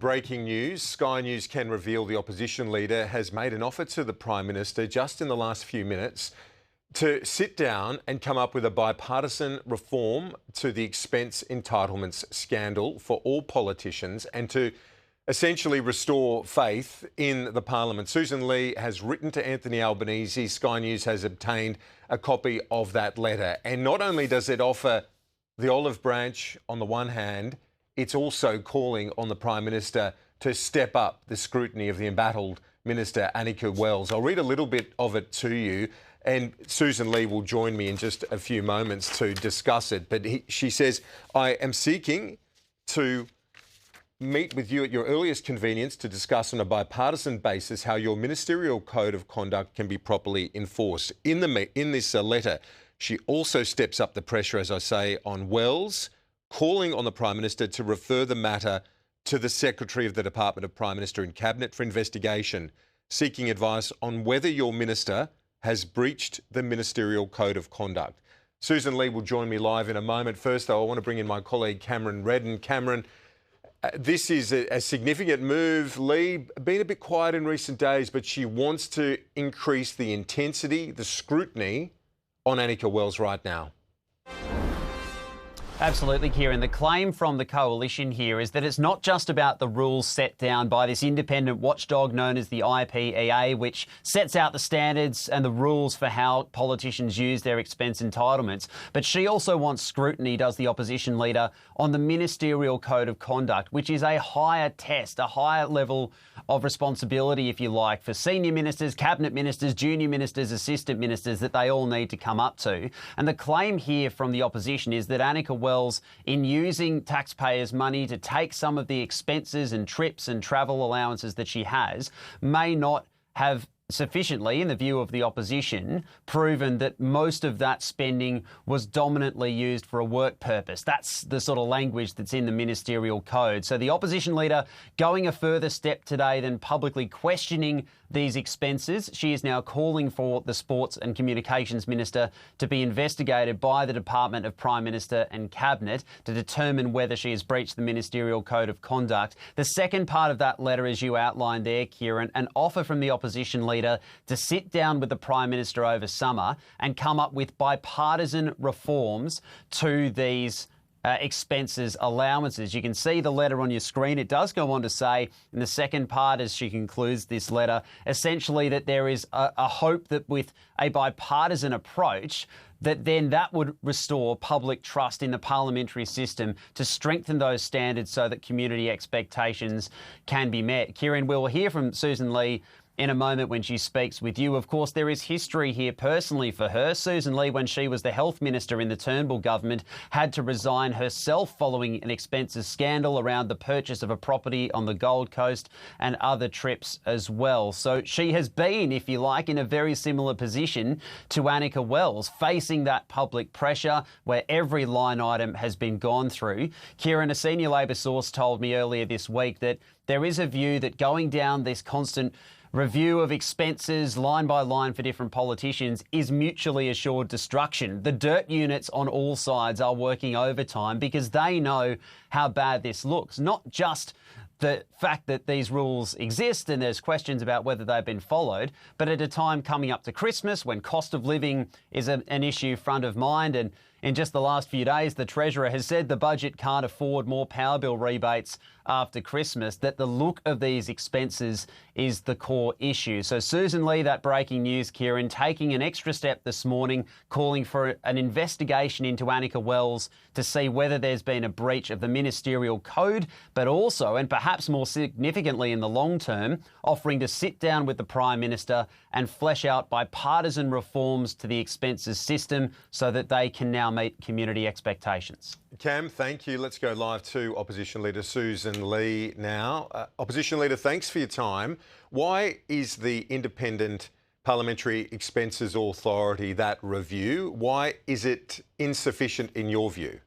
Breaking news. Sky News can reveal the opposition leader has made an offer to the Prime Minister just in the last few minutes to sit down and come up with a bipartisan reform to the expense entitlements scandal for all politicians and to essentially restore faith in the Parliament. Sussan Ley has written to Anthony Albanese. Sky News has obtained a copy of that letter. And not only does it offer the olive branch on the one hand, it's also calling on the Prime Minister to step up the scrutiny of the embattled Minister Anika Wells. I'll read a little bit of it to you, and Sussan Ley will join me in just a few moments to discuss it. But she says, I am seeking to meet with you at your earliest convenience to discuss on a bipartisan basis how your ministerial code of conduct can be properly enforced. In this letter, she also steps up the pressure, as I say, on Wells, calling on the Prime Minister to refer the matter to the Secretary of the Department of Prime Minister and Cabinet for investigation, seeking advice on whether your minister has breached the ministerial code of conduct. Sussan Ley will join me live in a moment. First, though, I want to bring in my colleague Cameron Redden. Cameron, this is a significant move. Ley, been a bit quiet in recent days, but she wants to increase the intensity, the scrutiny on Anika Wells right now. Absolutely, Kieran. The claim from the coalition here is that it's not just about the rules set down by this independent watchdog known as the IPEA, which sets out the standards and the rules for how politicians use their expense entitlements, but she also wants scrutiny, does the opposition leader, on the ministerial code of conduct, which is a higher test, a higher level of responsibility, if you like, for senior ministers, cabinet ministers, junior ministers, assistant ministers that they all need to come up to. And the claim here from the opposition is that Anika Wells, in using taxpayers' money to take some of the expenses and trips and travel allowances that she has, may not have sufficiently, in the view of the opposition, proven that most of that spending was dominantly used for a work purpose. That's the sort of language that's in the ministerial code. So the opposition leader going a further step today than publicly questioning these expenses. She is now calling for the Sports and Communications Minister to be investigated by the Department of Prime Minister and Cabinet to determine whether she has breached the ministerial code of conduct. The second part of that letter, as you outlined there, Kieran, an offer from the opposition leader to sit down with the Prime Minister over summer and come up with bipartisan reforms to these expenses, allowances. You can see the letter on your screen. It does go on to say in the second part, as she concludes this letter, essentially that there is a hope that with a bipartisan approach, that then that would restore public trust in the parliamentary system to strengthen those standards so that community expectations can be met. Kieran, we'll hear from Sussan Ley in a moment when she speaks with you. Of course, there is history here personally for her. Sussan Ley, when she was the health minister in the Turnbull government, had to resign herself following an expenses scandal around the purchase of a property on the Gold Coast and other trips as well. So she has been, if you like, in a very similar position to Anika Wells, facing that public pressure where every line item has been gone through. Kieran, a senior Labor source told me earlier this week that there is a view that going down this constant review of expenses line by line for different politicians is mutually assured destruction. The dirt units on all sides are working overtime because they know how bad this looks. Not just the fact that these rules exist and there's questions about whether they've been followed, but at a time coming up to Christmas when cost of living is an issue front of mind, and in just the last few days, the Treasurer has said the budget can't afford more power bill rebates after Christmas, that the look of these expenses is the core issue. So Sussan Ley, that breaking news, Kieran, taking an extra step this morning, calling for an investigation into Anika Wells to see whether there's been a breach of the ministerial code, but also, and perhaps more significantly in the long term, offering to sit down with the Prime Minister and flesh out bipartisan reforms to the expenses system so that they can now meet community expectations. Cam, thank you. Let's go live to Opposition Leader Sussan Ley now. Opposition Leader, thanks for your time. Why is the Independent Parliamentary Expenses Authority that review? Why is it insufficient in your view?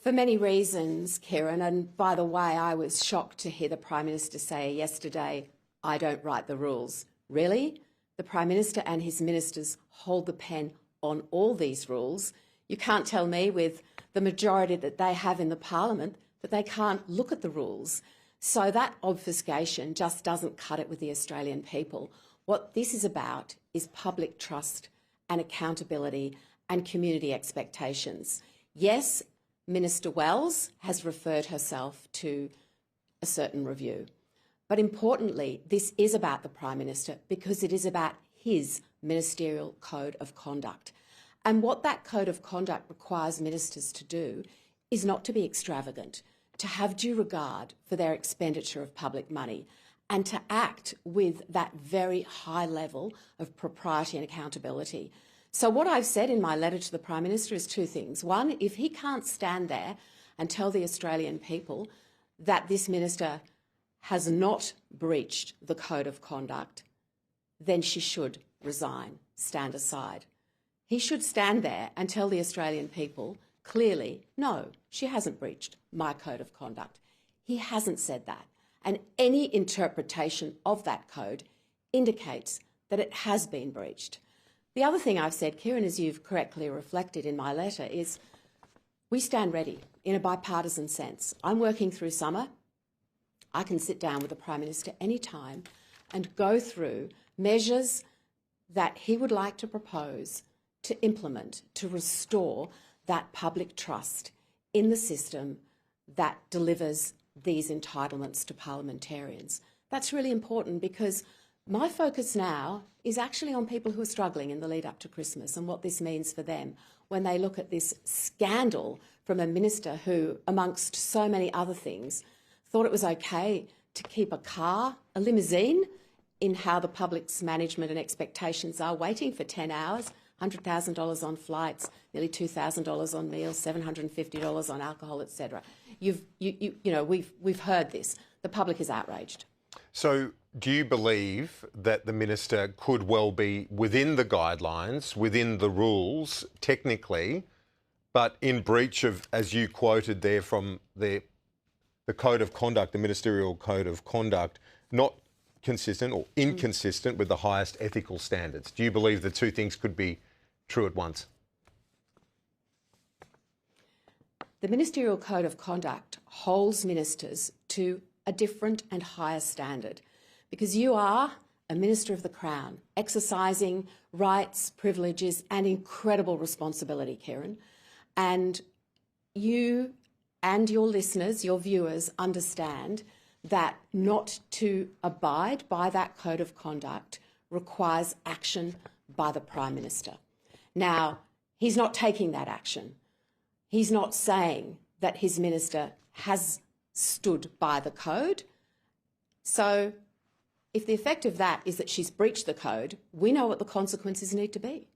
For many reasons, Kieran, and by the way, I was shocked to hear the Prime Minister say yesterday, I don't write the rules. Really? The Prime Minister and his ministers hold the pen on all these rules. You can't tell me with the majority that they have in the Parliament that they can't look at the rules. So that obfuscation just doesn't cut it with the Australian people. What this is about is public trust and accountability and community expectations. Yes, Minister Wells has referred herself to a certain review. But importantly, this is about the Prime Minister because it is about his ministerial code of conduct. And what that code of conduct requires ministers to do is not to be extravagant, to have due regard for their expenditure of public money, and to act with that very high level of propriety and accountability. So what I've said in my letter to the Prime Minister is two things. One, if he can't stand there and tell the Australian people that this minister has not breached the code of conduct, then she should resign, stand aside. He should stand there and tell the Australian people clearly, no, she hasn't breached my code of conduct. He hasn't said that. And any interpretation of that code indicates that it has been breached. The other thing I've said, Kieran, as you've correctly reflected in my letter, is we stand ready in a bipartisan sense. I'm working through summer. I can sit down with the Prime Minister anytime and go through measures that he would like to propose to implement, to restore that public trust in the system that delivers these entitlements to parliamentarians. That's really important because my focus now is actually on people who are struggling in the lead up to Christmas and what this means for them when they look at this scandal from a minister who, amongst so many other things, thought it was okay to keep a car, a limousine, in how the public's management and expectations are, waiting for 10 hours, $100,000 on flights, nearly $2,000 on meals, $750 on alcohol, etc. We've heard this. The public is outraged. So do you believe that the minister could well be within the guidelines, within the rules, technically, but in breach of, as you quoted there from the code of conduct, the ministerial code of conduct, not consistent or inconsistent with the highest ethical standards? Do you believe the two things could be true at once? The ministerial code of conduct holds ministers to a different and higher standard because you are a minister of the Crown, exercising rights, privileges and incredible responsibility, Kieran. And you and your listeners, your viewers, understand that not to abide by that code of conduct requires action by the Prime Minister. Now, he's not taking that action. He's not saying that his minister has stood by the code. So if the effect of that is that she's breached the code, we know what the consequences need to be.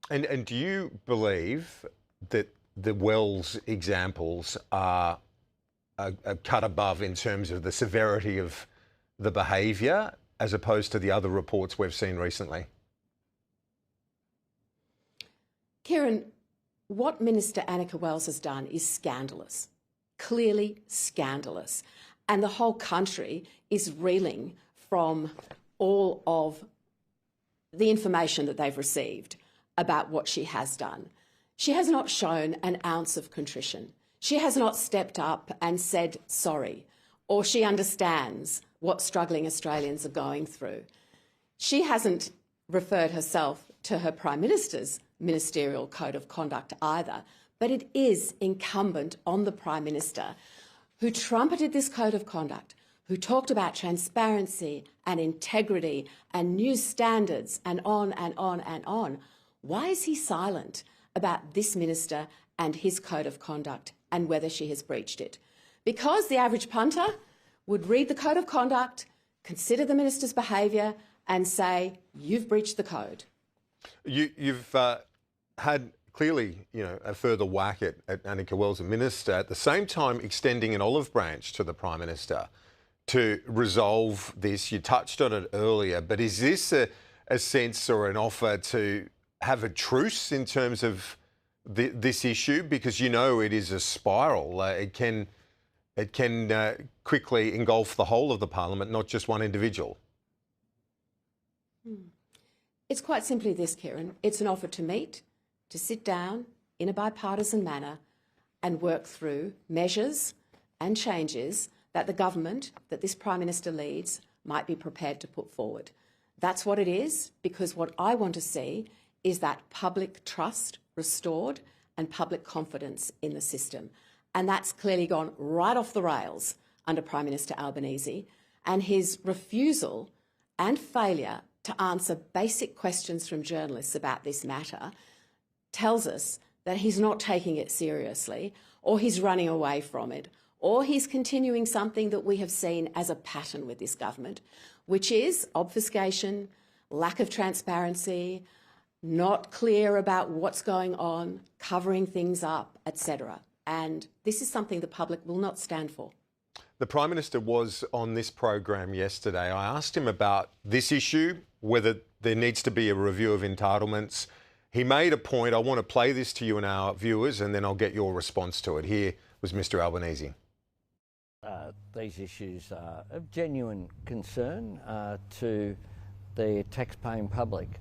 And do you believe that the Wells examples are a cut above in terms of the severity of the behaviour as opposed to the other reports we've seen recently? Kieran, what Minister Anika Wells has done is scandalous, clearly scandalous. And the whole country is reeling from all of the information that they've received about what she has done. She has not shown an ounce of contrition. She has not stepped up and said sorry, or she understands what struggling Australians are going through. She hasn't referred herself to her Prime Minister's ministerial code of conduct either, but it is incumbent on the Prime Minister, who trumpeted this code of conduct, who talked about transparency and integrity and new standards and on and on and on. Why is he silent about this minister and his code of conduct and whether she has breached it? Because the average punter would read the code of conduct, consider the minister's behaviour and say, you've breached the code. You've had clearly, a further whack at Anika Wells, the minister, at the same time extending an olive branch to the Prime Minister to resolve this. You touched on it earlier, but is this a sense or an offer to have a truce in terms of this issue? Because it is a spiral. It can quickly engulf the whole of the Parliament, not just one individual. It's quite simply this, Kieran. It's an offer to meet, to sit down in a bipartisan manner and work through measures and changes that the government that this Prime Minister leads might be prepared to put forward. That's what it is, because what I want to see is that public trust restored and public confidence in the system. And that's clearly gone right off the rails under Prime Minister Albanese, and his refusal and failure to answer basic questions from journalists about this matter tells us that he's not taking it seriously, or he's running away from it, or he's continuing something that we have seen as a pattern with this government, which is obfuscation, lack of transparency, not clear about what's going on, covering things up, etc. And this is something the public will not stand for. The Prime Minister was on this program yesterday. I asked him about this issue, whether there needs to be a review of entitlements. He made a point. I want to play this to you and our viewers, and then I'll get your response to it. Here was Mr Albanese. These issues are of genuine concern to the taxpaying public.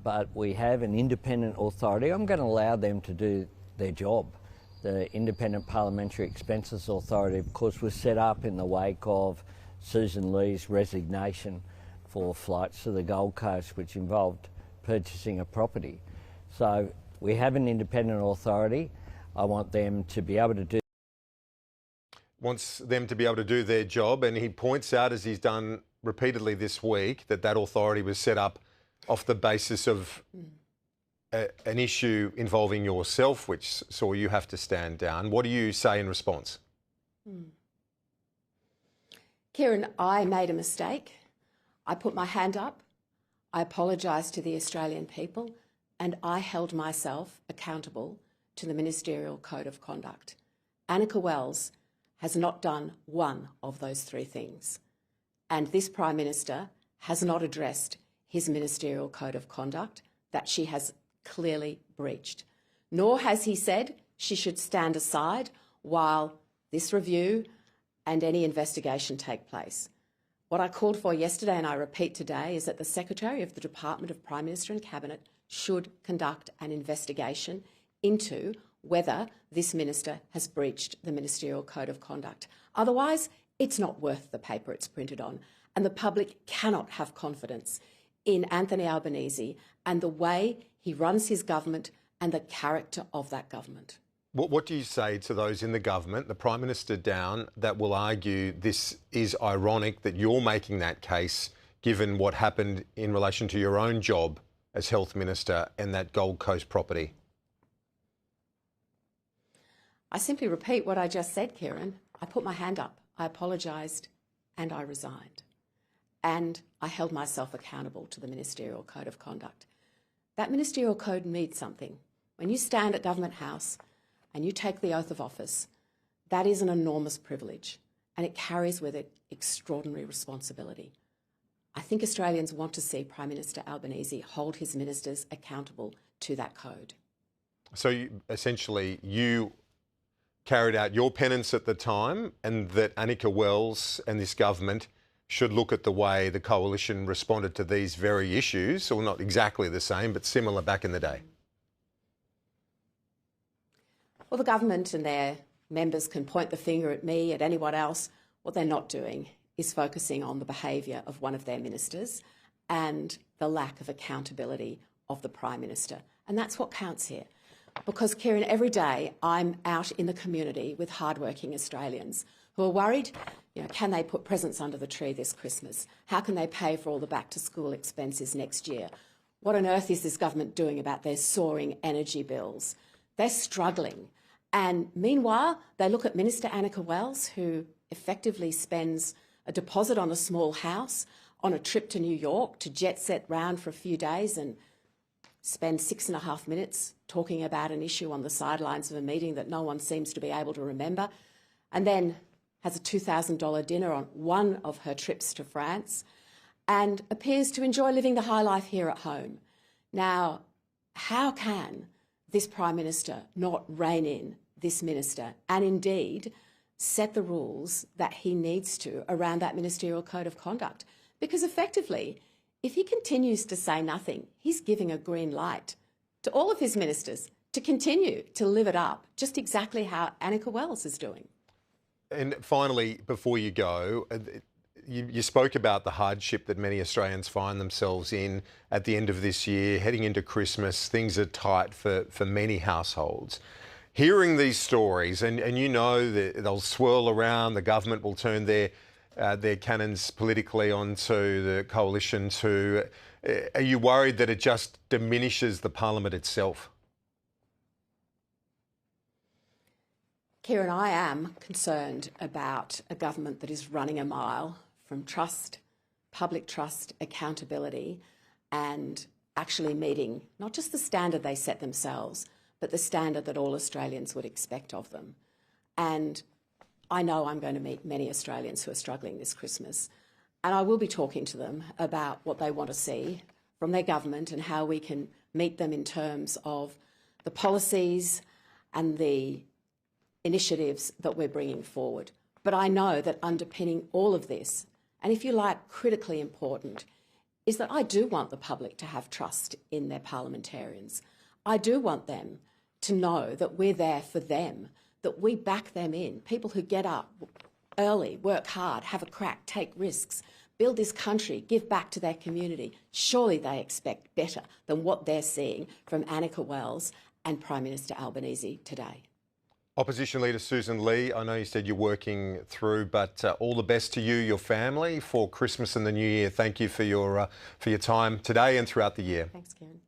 But we have an independent authority. I'm going to allow them to do their job. The Independent Parliamentary Expenses Authority, of course, was set up in the wake of Sussan Ley's resignation for flights to the Gold Coast, which involved purchasing a property. So we have an independent authority. I want them to be able to do their job, and he points out, as he's done repeatedly this week, that authority was set up off the basis of an issue involving yourself, which saw you have to stand down. What do you say in response? Kieran, I made a mistake. I put my hand up. I apologised to the Australian people, and I held myself accountable to the Ministerial Code of Conduct. Anika Wells has not done one of those three things. And this Prime Minister has not addressed his Ministerial Code of Conduct that she has clearly breached. Nor has he said she should stand aside while this review and any investigation take place. What I called for yesterday, and I repeat today, is that the Secretary of the Department of Prime Minister and Cabinet should conduct an investigation into whether this minister has breached the Ministerial Code of Conduct. Otherwise, it's not worth the paper it's printed on, and the public cannot have confidence in Anthony Albanese and the way he runs his government and the character of that government. What do you say to those in the government, the Prime Minister down, that will argue this is ironic that you're making that case, given what happened in relation to your own job as Health Minister and that Gold Coast property? I simply repeat what I just said, Kieran. I put my hand up, I apologised, and I resigned. And I held myself accountable to the Ministerial Code of Conduct. That Ministerial Code means something. When you stand at Government House and you take the oath of office, that is an enormous privilege, and it carries with it extraordinary responsibility. I think Australians want to see Prime Minister Albanese hold his ministers accountable to that code. So essentially you carried out your penance at the time, and that Anika Wells and this government should look at the way the coalition responded to these very issues, or not exactly the same, but similar back in the day. Well, the government and their members can point the finger at me, at anyone else. What they're not doing is focusing on the behaviour of one of their ministers and the lack of accountability of the Prime Minister. And that's what counts here. Because, Kieran, every day I'm out in the community with hardworking Australians who are worried, can they put presents under the tree this Christmas? How can they pay for all the back-to-school expenses next year? What on earth is this government doing about their soaring energy bills? They're struggling. And meanwhile, they look at Minister Anika Wells, who effectively spends a deposit on a small house, on a trip to New York to jet set round for a few days and spend 6.5 minutes talking about an issue on the sidelines of a meeting that no one seems to be able to remember, and then has a $2,000 dinner on one of her trips to France, and appears to enjoy living the high life here at home. Now, how can this Prime Minister not rein in this minister and indeed set the rules that he needs to around that Ministerial Code of Conduct? Because effectively, if he continues to say nothing, he's giving a green light to all of his ministers to continue to live it up, just exactly how Anika Wells is doing. And finally, before you go, you spoke about the hardship that many Australians find themselves in at the end of this year, heading into Christmas. Things are tight for many households. Hearing these stories, and you know that they'll swirl around, the government will turn their cannons politically onto the coalition too. Are you worried that it just diminishes the parliament itself? Kieran, I am concerned about a government that is running a mile from trust, public trust, accountability, and actually meeting not just the standard they set themselves, but the standard that all Australians would expect of them. And I know I'm going to meet many Australians who are struggling this Christmas, and I will be talking to them about what they want to see from their government and how we can meet them in terms of the policies and the initiatives that we're bringing forward. But I know that underpinning all of this, and if you like, critically important, is that I do want the public to have trust in their parliamentarians. I do want them to know that we're there for them, that we back them in, people who get up early, work hard, have a crack, take risks, build this country, give back to their community. Surely they expect better than what they're seeing from Anika Wells and Prime Minister Albanese today. Opposition Leader Sussan Ley, I know you said you're working through, but all the best to you, your family, for Christmas and the New Year. Thank you for your time today and throughout the year. Thanks, Kieran.